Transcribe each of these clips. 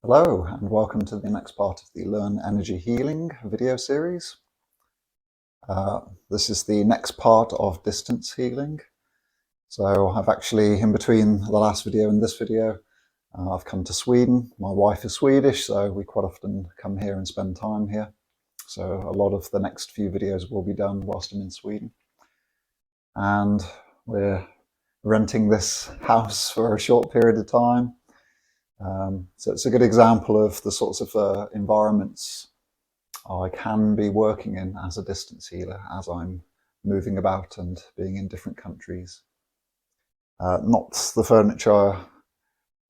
Hello and welcome to the next part of the Learn Energy Healing video series. This is the next part of distance healing. So I've actually, in between the last video and this video, I've come to Sweden. My wife is Swedish, so we quite often come here and spend time here. So a lot of the next few videos will be done whilst I'm in Sweden. And we're renting this house for a short period of time. So it's a good example of the sorts of environments I can be working in as a distance healer as I'm moving about and being in different countries. Not the furniture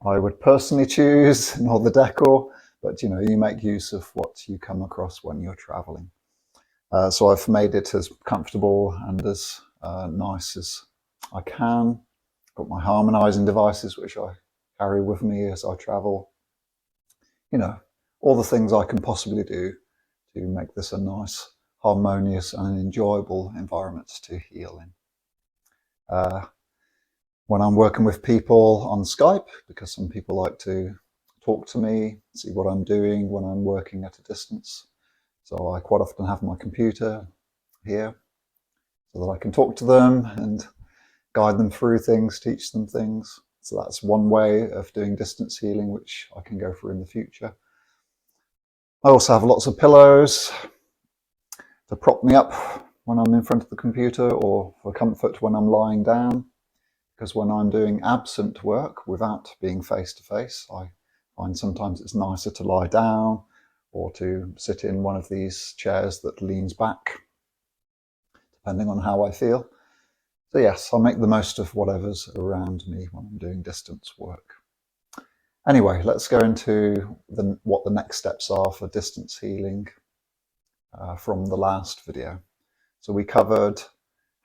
I would personally choose, nor the decor, but you make use of what you come across when you're traveling. So I've made it as comfortable and as nice as I can. Got my harmonizing devices, which I carry with me as I travel. All the things I can possibly do to make this a nice, harmonious and enjoyable environment to heal in. When I'm working with people on Skype, because some people like to talk to me, see what I'm doing when I'm working at a distance. So I quite often have my computer here so that I can talk to them and guide them through things, teach them things. So that's one way of doing distance healing, which I can go through in the future. I also have lots of pillows to prop me up when I'm in front of the computer, or for comfort when I'm lying down. Because when I'm doing absent work without being face to face, I find sometimes it's nicer to lie down or to sit in one of these chairs that leans back, depending on how I feel. So yes, I'll make the most of whatever's around me when I'm doing distance work. Anyway, let's go into what the next steps are for distance healing from the last video. So we covered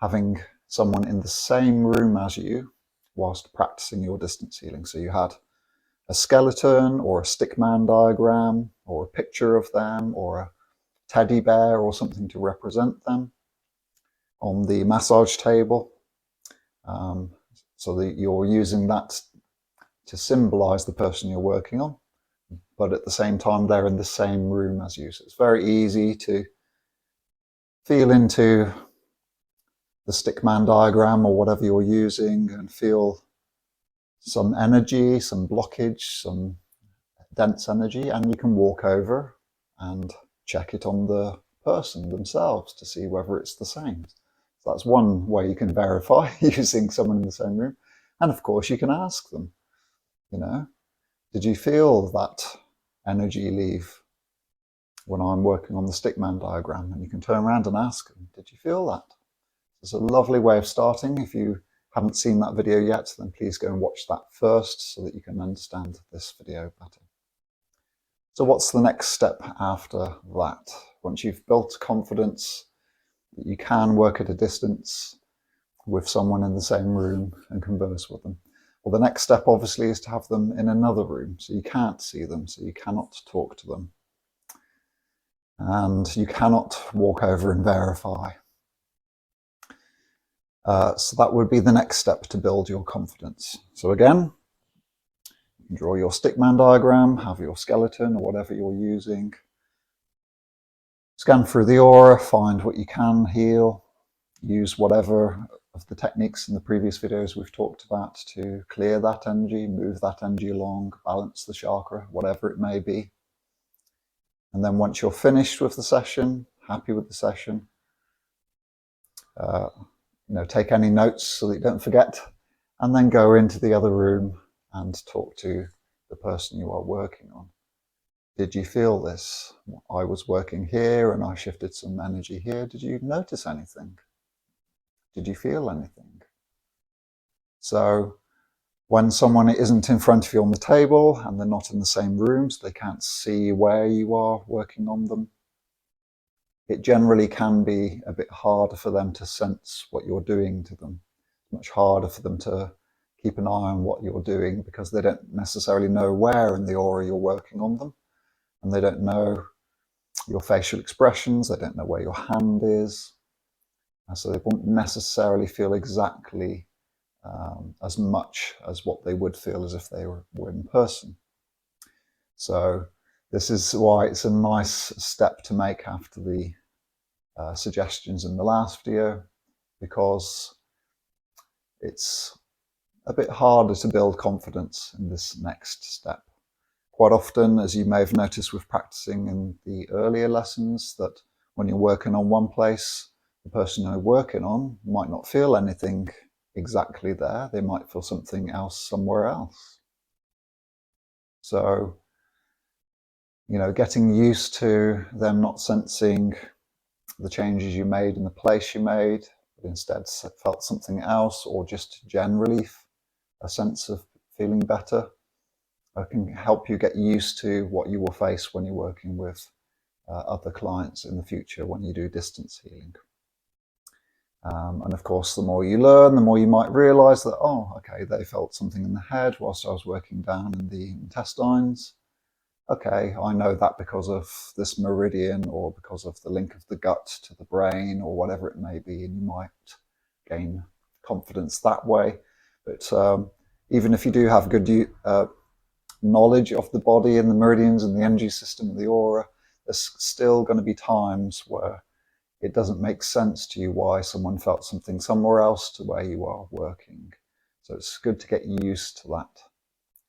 having someone in the same room as you whilst practicing your distance healing. So you had a skeleton or a stickman diagram or a picture of them or a teddy bear or something to represent them on the massage table. So that you're using that to symbolize the person you're working on, but at the same time they're in the same room as you. So it's very easy to feel into the stickman diagram or whatever you're using and feel some energy, some blockage, some dense energy, and you can walk over and check it on the person themselves to see whether it's the same. So that's one way you can verify using someone in the same room. And of course you can ask them, did you feel that energy leave when I'm working on the stickman diagram? And you can turn around and ask them, did you feel that? It's a lovely way of starting. If you haven't seen that video yet, then please go and watch that first so that you can understand this video better. So what's the next step after that? Once you've built confidence that you can work at a distance with someone in the same room and converse with them, well, the next step obviously is to have them in another room, so you can't see them, so you cannot talk to them, and you cannot walk over and verify. So that would be the next step to build your confidence. So again, you can draw your stickman diagram, have your skeleton or whatever you're using, scan through the aura, find what you can heal, use whatever of the techniques in the previous videos we've talked about to clear that energy, move that energy along, balance the chakra, whatever it may be. And then once you're finished with the session, happy with the session, take any notes so that you don't forget, and then go into the other room and talk to the person you are working on. Did you feel this? I was working here and I shifted some energy here. Did you notice anything? Did you feel anything? So when someone isn't in front of you on the table and they're not in the same room, so they can't see where you are working on them, it generally can be a bit harder for them to sense what you're doing to them. It's much harder for them to keep an eye on what you're doing because they don't necessarily know where in the aura you're working on them, and they don't know your facial expressions, they don't know where your hand is, and so they won't necessarily feel exactly as much as what they would feel as if they were in person. So this is why it's a nice step to make after the suggestions in the last video, because it's a bit harder to build confidence in this next step. Quite often, as you may have noticed with practicing in the earlier lessons, that when you're working on one place, the person you're working on might not feel anything exactly there. They might feel something else somewhere else. So, getting used to them not sensing the changes you made in the place you made, but instead felt something else, or just generally a sense of feeling better, can help you get used to what you will face when you're working with other clients in the future when you do distance healing. And of course, the more you learn, the more you might realize that, oh, okay, they felt something in the head whilst I was working down in the intestines. Okay, I know that because of this meridian, or because of the link of the gut to the brain, or whatever it may be, and you might gain confidence that way. But even if you do have good knowledge of the body and the meridians and the energy system of the aura, there's still going to be times where it doesn't make sense to you why someone felt something somewhere else to where you are working. So it's good to get used to that.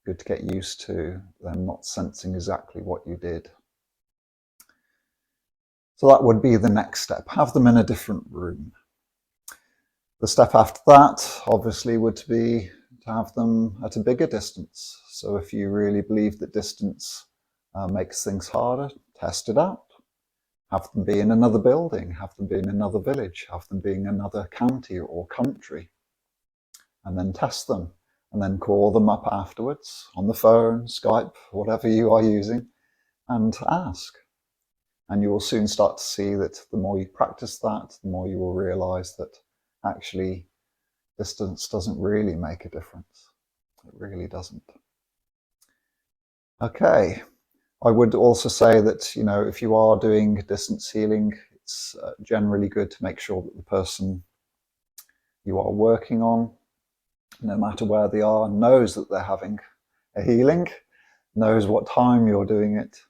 Good to get used to them not sensing exactly what you did. So that would be the next step. Have them in a different room. The step after that, obviously, would be to have them at a bigger distance. So if you really believe that distance makes things harder, test it out. Have them be in another building, have them be in another village, have them be in another county or country, and then test them, and then call them up afterwards on the phone, Skype, whatever you are using, and ask. And you will soon start to see that the more you practice that, the more you will realize that actually distance doesn't really make a difference. It really doesn't. Okay. I would also say that, if you are doing distance healing, it's generally good to make sure that the person you are working on, no matter where they are, knows that they're having a healing, knows what time you're doing it,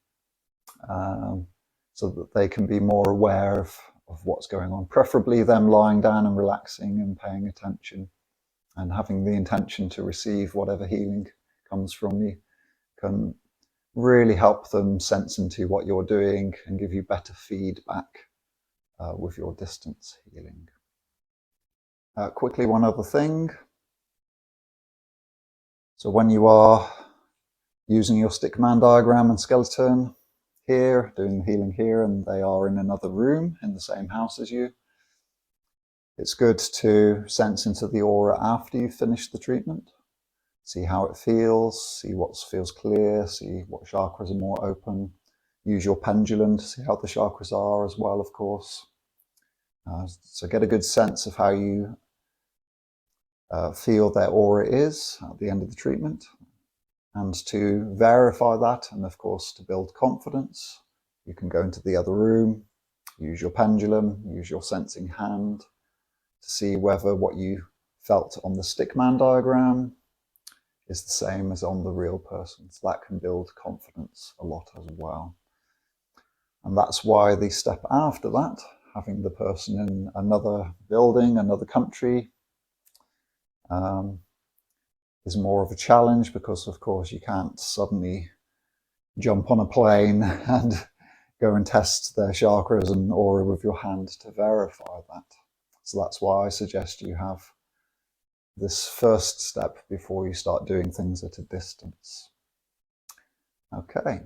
so that they can be more aware of what's going on. Preferably them lying down and relaxing and paying attention and having the intention to receive whatever healing comes from you can really help them sense into what you're doing and give you better feedback with your distance healing. Quickly, one other thing. So when you are using your stick man diagram and skeleton here, doing the healing here, and they are in another room in the same house as you, it's good to sense into the aura after you've finished the treatment. See how it feels, see what feels clear, see what chakras are more open. Use your pendulum to see how the chakras are as well, of course. So get a good sense of how you feel their aura is at the end of the treatment. And to verify that, and of course to build confidence, you can go into the other room, use your pendulum, use your sensing hand to see whether what you felt on the stickman diagram is the same as on the real person. So that can build confidence a lot as well. And that's why the step after that, having the person in another building, another country, is more of a challenge, because of course you can't suddenly jump on a plane and go and test their chakras and aura with your hand to verify that. So that's why I suggest you have this first step before you start doing things at a distance. Okay,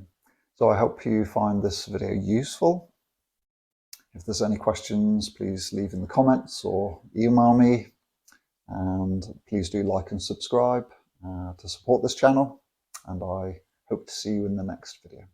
so I hope you find this video useful. If there's any questions, please leave in the comments or email me. And please do like and subscribe to support this channel. And I hope to see you in the next video.